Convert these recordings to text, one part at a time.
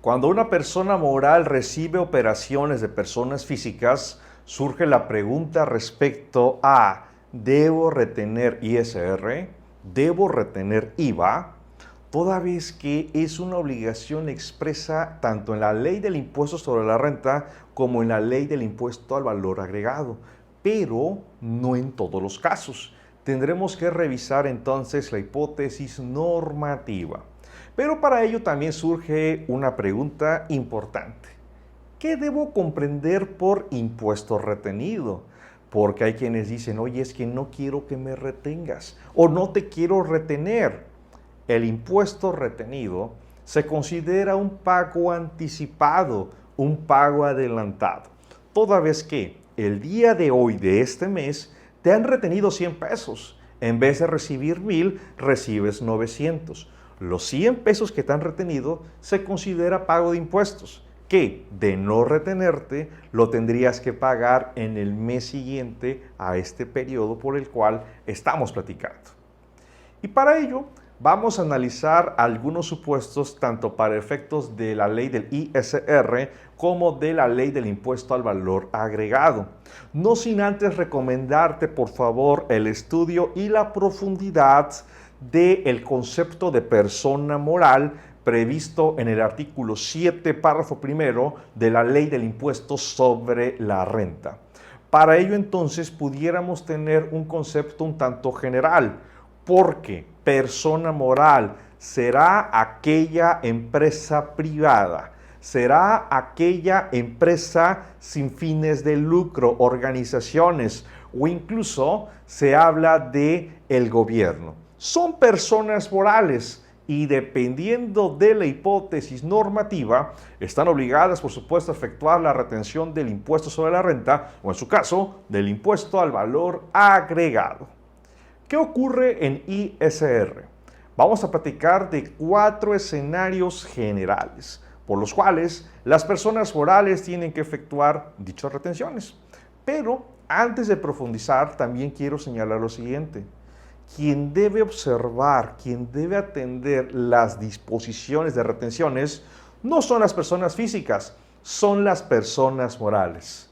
Cuando una persona moral recibe operaciones de personas físicas, surge la pregunta respecto a ¿debo retener ISR? ¿Debo retener IVA? Toda vez que es una obligación expresa tanto en la ley del impuesto sobre la renta como en la ley del impuesto al valor agregado, pero no en todos los casos. Tendremos que revisar entonces la hipótesis normativa. Pero para ello también surge una pregunta importante. ¿Qué debo comprender por impuesto retenido? Porque hay quienes dicen, oye, es que no quiero que me retengas o no te quiero retener. El impuesto retenido se considera un pago anticipado, un pago adelantado. Toda vez que el día de hoy de este mes te han retenido 100 pesos. En vez de recibir 1000, recibes 900. Los 100 pesos que te han retenido se considera pago de impuestos, que de no retenerte lo tendrías que pagar en el mes siguiente a este periodo por el cual estamos platicando. Y para ello vamos a analizar algunos supuestos tanto para efectos de la ley del ISR como de la ley del impuesto al valor agregado. No sin antes recomendarte por favor el estudio y la profundidad del concepto de persona moral previsto en el artículo 7, párrafo primero de la ley del impuesto sobre la renta. Para ello entonces pudiéramos tener un concepto un tanto general, porque persona moral será aquella empresa privada, será aquella empresa sin fines de lucro, organizaciones o incluso se habla de el gobierno. Son personas morales y dependiendo de la hipótesis normativa, están obligadas, por supuesto, a efectuar la retención del impuesto sobre la renta o, en su caso, del impuesto al valor agregado. ¿Qué ocurre en ISR? Vamos a platicar de 4 escenarios generales, por los cuales las personas morales tienen que efectuar dichas retenciones. Pero antes de profundizar, también quiero señalar lo siguiente. Quien debe observar, quien debe atender las disposiciones de retenciones, no son las personas físicas, son las personas morales.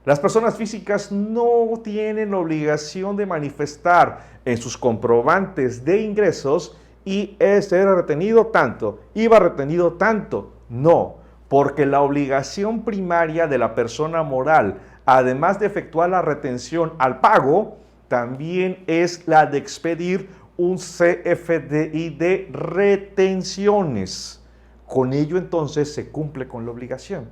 Las personas físicas no tienen obligación de manifestar en sus comprobantes de ingresos ISR retenido tanto, IVA retenido tanto. No, porque la obligación primaria de la persona moral, además de efectuar la retención al pago, también es la de expedir un CFDI de retenciones. Con ello entonces se cumple con la obligación.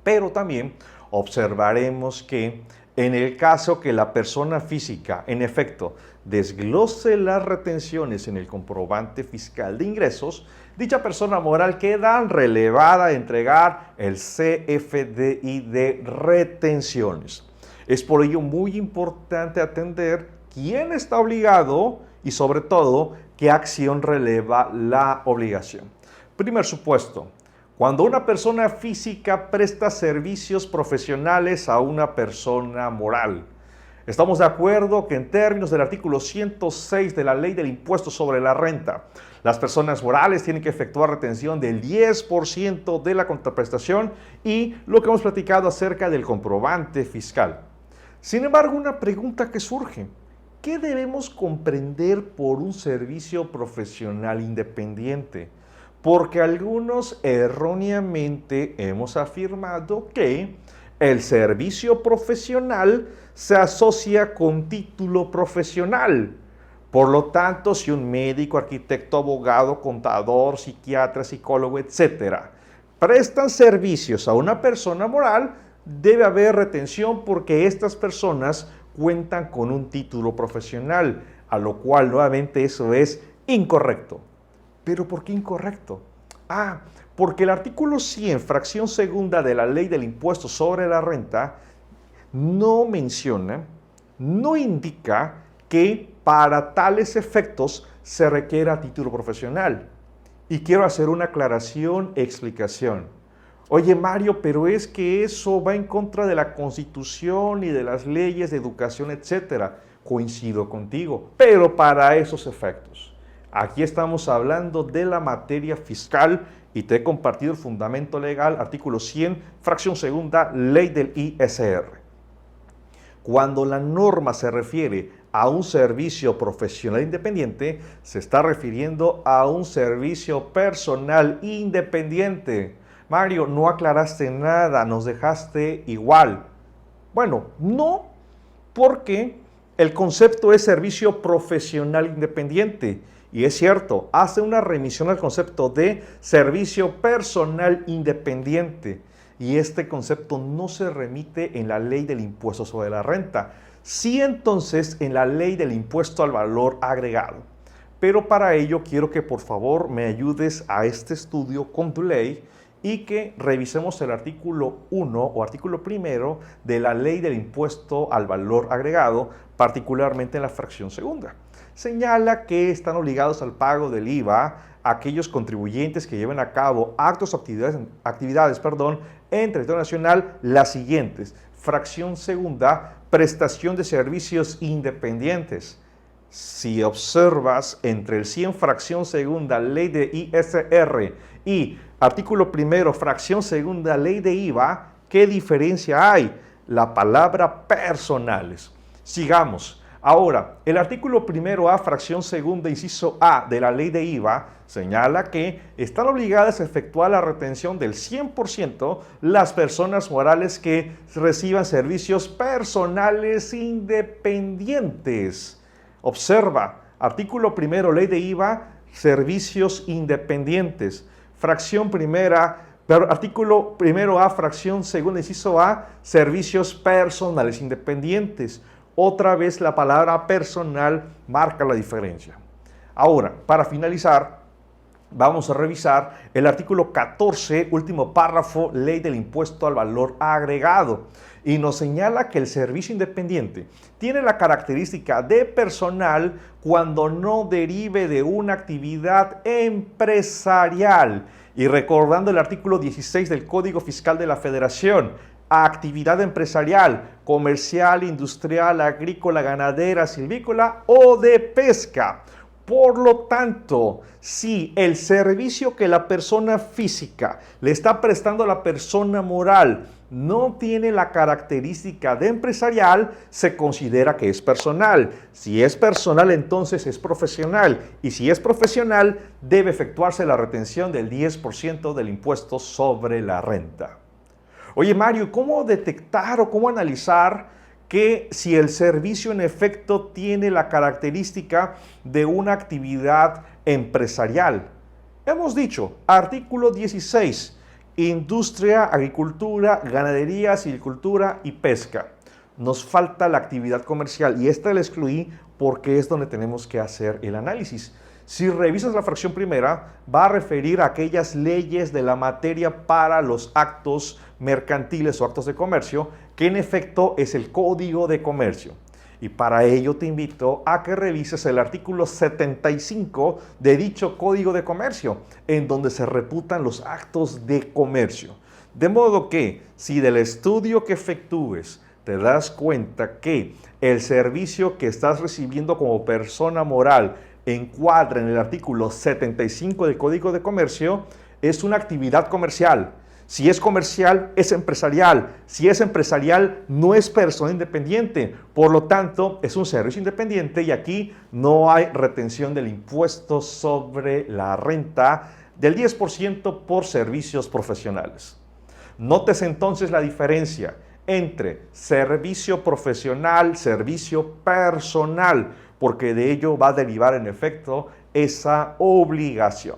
Pero también observaremos que en el caso que la persona física, en efecto, desglose las retenciones en el comprobante fiscal de ingresos, dicha persona moral queda relevada a entregar el CFDI de retenciones. Es por ello muy importante atender quién está obligado y sobre todo qué acción releva la obligación. Primer supuesto. Cuando una persona física presta servicios profesionales a una persona moral. Estamos de acuerdo que en términos del artículo 106 de la ley del impuesto sobre la renta, las personas morales tienen que efectuar retención del 10% de la contraprestación y lo que hemos platicado acerca del comprobante fiscal. Sin embargo, una pregunta que surge. ¿Qué debemos comprender por un servicio profesional independiente? Porque algunos erróneamente hemos afirmado que el servicio profesional se asocia con título profesional. Por lo tanto, si un médico, arquitecto, abogado, contador, psiquiatra, psicólogo, etc., prestan servicios a una persona moral, debe haber retención porque estas personas cuentan con un título profesional, a lo cual nuevamente eso es incorrecto. ¿Pero por qué incorrecto? Porque el artículo 100, fracción segunda de la ley del impuesto sobre la renta, no menciona, no indica que para tales efectos se requiera título profesional. Y quiero hacer una aclaración, explicación. Oye Mario, pero es que eso va en contra de la Constitución y de las leyes de educación, etcétera. Coincido contigo, pero para esos efectos. Aquí estamos hablando de la materia fiscal y te he compartido el fundamento legal, artículo 100, fracción segunda, ley del ISR. Cuando la norma se refiere a un servicio profesional independiente, se está refiriendo a un servicio personal independiente. Mario, no aclaraste nada, nos dejaste igual. Bueno, no, porque el concepto es servicio profesional independiente. Y es cierto, hace una remisión al concepto de servicio personal independiente. Y este concepto no se remite en la ley del impuesto sobre la renta. Sí, entonces, en la ley del impuesto al valor agregado. Pero para ello quiero que por favor me ayudes a este estudio con tu ley y que revisemos el artículo 1 o artículo primero de la ley del impuesto al valor agregado, particularmente en la fracción segunda. Señala que están obligados al pago del IVA aquellos contribuyentes que lleven a cabo actos o actividades en territorio nacional las siguientes. Fracción segunda, prestación de servicios independientes. Si observas entre el 100 fracción segunda ley de ISR y artículo primero fracción segunda ley de IVA, ¿qué diferencia hay? La palabra personales. Sigamos. Ahora, el artículo primero A, fracción segunda, inciso A de la ley de IVA, señala que están obligadas a efectuar la retención del 100% las personas morales que reciban servicios personales independientes. Observa, artículo primero, ley de IVA, servicios independientes. Fracción primera, artículo primero A, fracción segunda, inciso A, servicios personales independientes. Otra vez la palabra personal marca la diferencia. Ahora, para finalizar, vamos a revisar el artículo 14, último párrafo, ley del impuesto al valor agregado. Y nos señala que el servicio independiente tiene la característica de personal cuando no derive de una actividad empresarial. Y recordando el artículo 16 del Código Fiscal de la Federación, actividad empresarial, comercial, industrial, agrícola, ganadera, silvícola o de pesca. Por lo tanto, si el servicio que la persona física le está prestando a la persona moral no tiene la característica de empresarial, se considera que es personal. Si es personal, entonces es profesional. Y si es profesional, debe efectuarse la retención del 10% del impuesto sobre la renta. Oye Mario, ¿cómo detectar o cómo analizar que si el servicio en efecto tiene la característica de una actividad empresarial? Hemos dicho, artículo 16, industria, agricultura, ganadería, silvicultura y pesca. Nos falta la actividad comercial y esta la excluí porque es donde tenemos que hacer el análisis. Si revisas la fracción primera, va a referir a aquellas leyes de la materia para los actos mercantiles o actos de comercio, que en efecto es el Código de Comercio. Y para ello te invito a que revises el artículo 75 de dicho Código de Comercio, en donde se reputan los actos de comercio. De modo que, si del estudio que efectúes te das cuenta que el servicio que estás recibiendo como persona moral encuadra en el artículo 75 del Código de Comercio, es una actividad comercial. Si es comercial, es empresarial. Si es empresarial, no es persona independiente. Por lo tanto, es un servicio independiente y aquí no hay retención del impuesto sobre la renta del 10% por servicios profesionales. Notes entonces la diferencia entre servicio profesional, servicio personal, porque de ello va a derivar en efecto esa obligación.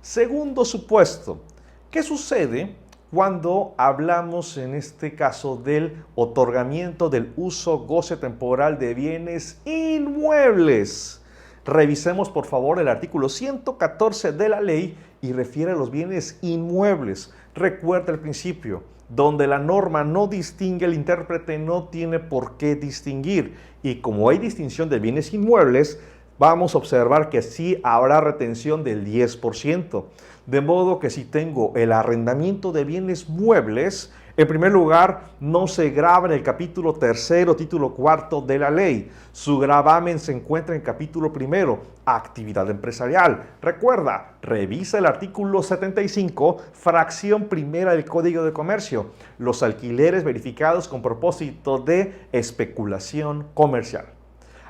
Segundo supuesto, ¿qué sucede cuando hablamos en este caso del otorgamiento del uso goce temporal de bienes inmuebles? Revisemos por favor el artículo 114 de la ley y refiere a los bienes inmuebles. Recuerda el principio, donde la norma no distingue, el intérprete no tiene por qué distinguir. Y como hay distinción de bienes inmuebles, vamos a observar que sí habrá retención del 10%. De modo que si tengo el arrendamiento de bienes muebles, En primer lugar, no se grava en el capítulo 3, título 4 de la ley. Su gravamen se encuentra en el capítulo 1, actividad empresarial. Recuerda, revisa el artículo 75, fracción primera del Código de Comercio, los alquileres verificados con propósito de especulación comercial.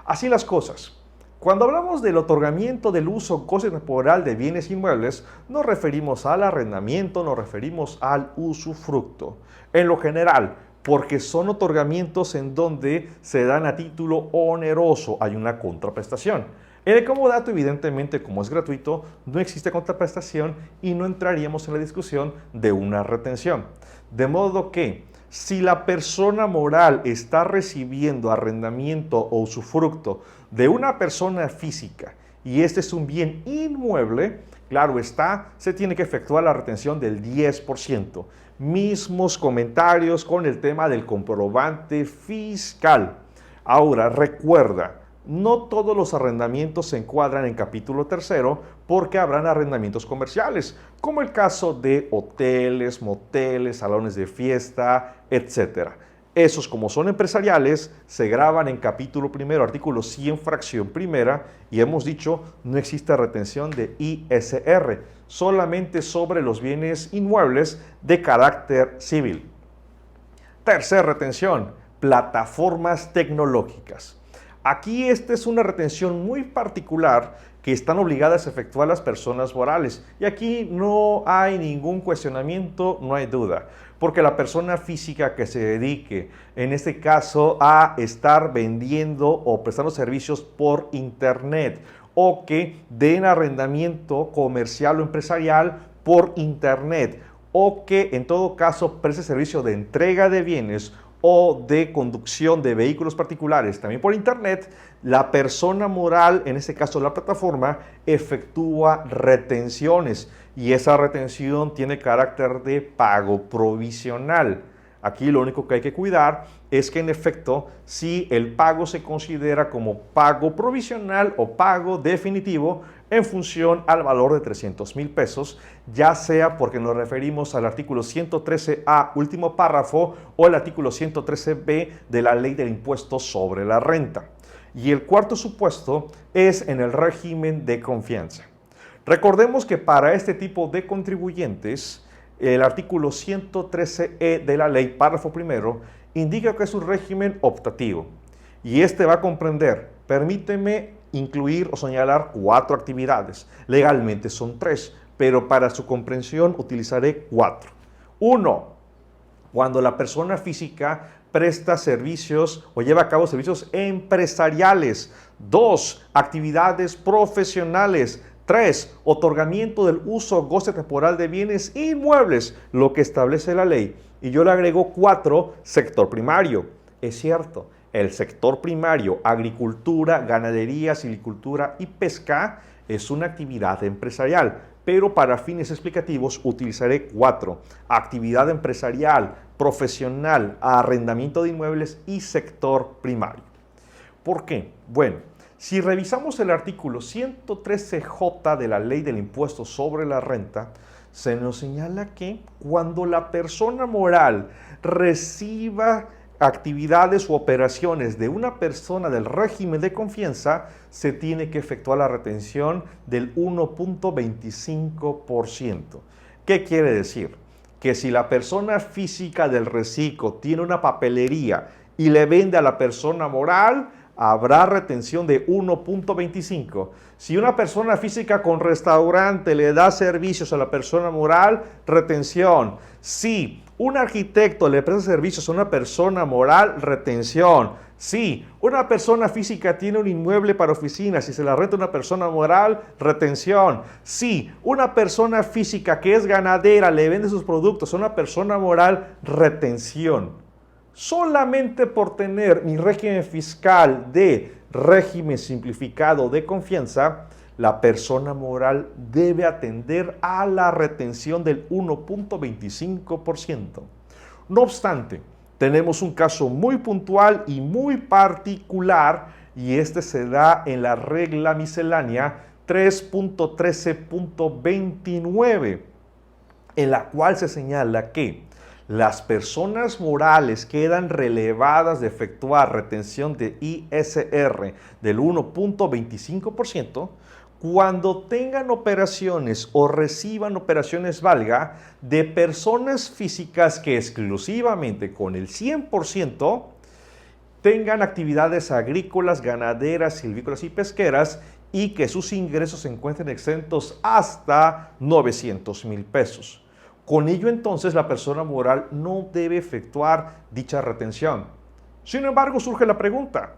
Así las cosas. Cuando hablamos del otorgamiento del uso goce temporal de bienes inmuebles, nos referimos al arrendamiento, nos referimos al usufructo. En lo general, porque son otorgamientos en donde se dan a título oneroso, hay una contraprestación. En el comodato, evidentemente, como es gratuito, no existe contraprestación y no entraríamos en la discusión de una retención. De modo que, si la persona moral está recibiendo arrendamiento o usufructo de una persona física y este es un bien inmueble, claro está, se tiene que efectuar la retención del 10%. Mismos comentarios con el tema del comprobante fiscal. Ahora, recuerda, no todos los arrendamientos se encuadran en capítulo 3 porque habrán arrendamientos comerciales, como el caso de hoteles, moteles, salones de fiesta, etc. Esos, como son empresariales, se graban en capítulo 1, artículo 100, fracción primera, y hemos dicho, no existe retención de ISR, solamente sobre los bienes inmuebles de carácter civil. Tercera retención, plataformas tecnológicas. Aquí esta es una retención muy particular que están obligadas a efectuar las personas morales. Y aquí no hay ningún cuestionamiento, no hay duda. Porque la persona física que se dedique, en este caso, a estar vendiendo o prestando servicios por internet, o que den arrendamiento comercial o empresarial por internet, o que en todo caso preste servicio de entrega de bienes o de conducción de vehículos particulares, también por internet, la persona moral, en este caso la plataforma, efectúa retenciones y esa retención tiene carácter de pago provisional. Aquí lo único que hay que cuidar es que en efecto, si el pago se considera como pago provisional o pago definitivo, en función al valor de 300,000 pesos, ya sea porque nos referimos al artículo 113A, último párrafo, o el artículo 113B de la Ley del Impuesto sobre la Renta. Y el cuarto supuesto es en el régimen de confianza. Recordemos que para este tipo de contribuyentes, el artículo 113E de la ley, párrafo primero, indica que es un régimen optativo. Y este va a comprender, permíteme incluir o señalar 4 actividades. Legalmente son 3, pero para su comprensión utilizaré 4. 1. Cuando la persona física presta servicios o lleva a cabo servicios empresariales. 2. Actividades profesionales. 3. Otorgamiento del uso o goce temporal de bienes inmuebles, lo que establece la ley. Y yo le agrego 4, sector primario. Es cierto, el sector primario, agricultura, ganadería, silvicultura y pesca, es una actividad empresarial, pero para fines explicativos utilizaré 4. Actividad empresarial, profesional, arrendamiento de inmuebles y sector primario. ¿Por qué? Bueno, si revisamos el artículo 113J de la Ley del Impuesto sobre la Renta, se nos señala que cuando la persona moral reciba actividades u operaciones de una persona del régimen de confianza, se tiene que efectuar la retención del 1.25%. ¿Qué quiere decir? Que si la persona física del reciclo tiene una papelería y le vende a la persona moral, habrá retención de 1.25. Si una persona física con restaurante le da servicios a la persona moral, retención. Si un arquitecto le presta servicios a una persona moral, retención. Si una persona física tiene un inmueble para oficinas y se la renta a una persona moral, retención. Si una persona física que es ganadera le vende sus productos a una persona moral, retención. Solamente por tener mi régimen fiscal de régimen simplificado de confianza, la persona moral debe atender a la retención del 1.25%. No obstante, tenemos un caso muy puntual y muy particular y este se da en la regla miscelánea 3.13.29, en la cual se señala que las personas morales quedan relevadas de efectuar retención de ISR del 1.25% cuando tengan operaciones o reciban operaciones valga de personas físicas que exclusivamente con el 100% tengan actividades agrícolas, ganaderas, silvícolas y pesqueras y que sus ingresos se encuentren exentos hasta 900,000 pesos. Con ello entonces la persona moral no debe efectuar dicha retención. Sin embargo, surge la pregunta,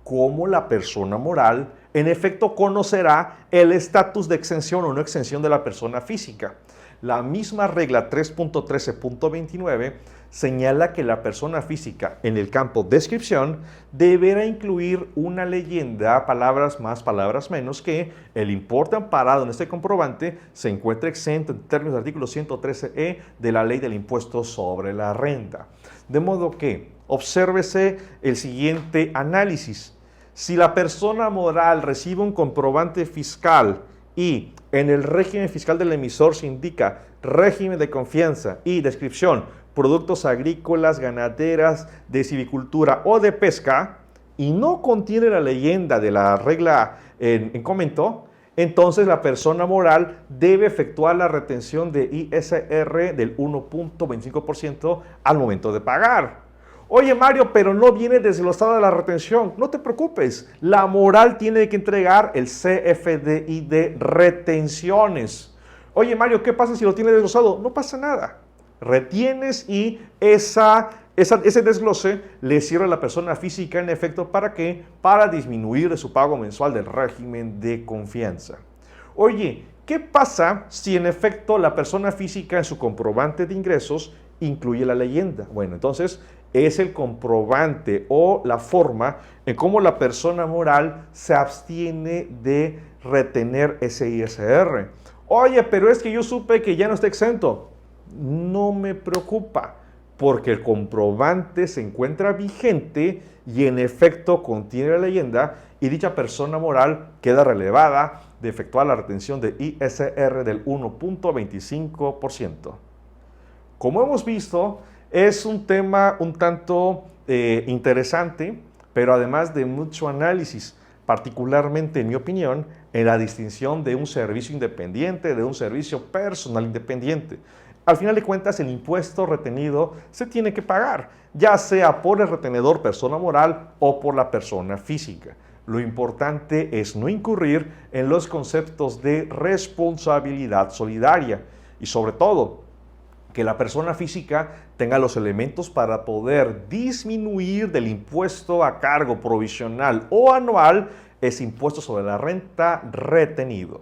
¿cómo la persona moral en efecto conocerá el estatus de exención o no exención de la persona física? La misma regla 3.13.29 señala que la persona física en el campo descripción deberá incluir una leyenda, palabras más, palabras menos, que el importe amparado en este comprobante se encuentra exento en términos del artículo 113e de la Ley del Impuesto sobre la Renta. De modo que, obsérvese el siguiente análisis. Si la persona moral recibe un comprobante fiscal y en el régimen fiscal del emisor se indica régimen de confianza y descripción, productos agrícolas, ganaderas, de silvicultura o de pesca, y no contiene la leyenda de la regla en comento, entonces la persona moral debe efectuar la retención de ISR del 1.25% al momento de pagar. Oye Mario, pero no viene desglosada la retención. No te preocupes, la moral tiene que entregar el CFDI de retenciones. Oye Mario, ¿qué pasa si lo tiene desglosado? No pasa nada. Retienes y ese desglose le sirve a la persona física en efecto ¿para qué? Para disminuir de su pago mensual del régimen de confianza. Oye, ¿qué pasa si en efecto la persona física en su comprobante de ingresos incluye la leyenda? Bueno, entonces es el comprobante o la forma en cómo la persona moral se abstiene de retener ese ISR. Oye, pero es que yo supe que ya no está exento. No me preocupa, porque el comprobante se encuentra vigente y en efecto contiene la leyenda y dicha persona moral queda relevada de efectuar la retención de ISR del 1.25%. Como hemos visto, es un tema un tanto interesante, pero además de mucho análisis, particularmente en mi opinión, en la distinción de un servicio independiente de un servicio personal independiente. Al final de cuentas, el impuesto retenido se tiene que pagar, ya sea por el retenedor persona moral o por la persona física. Lo importante es no incurrir en los conceptos de responsabilidad solidaria y sobre todo, que la persona física tenga los elementos para poder disminuir del impuesto a cargo provisional o anual ese impuesto sobre la renta retenido.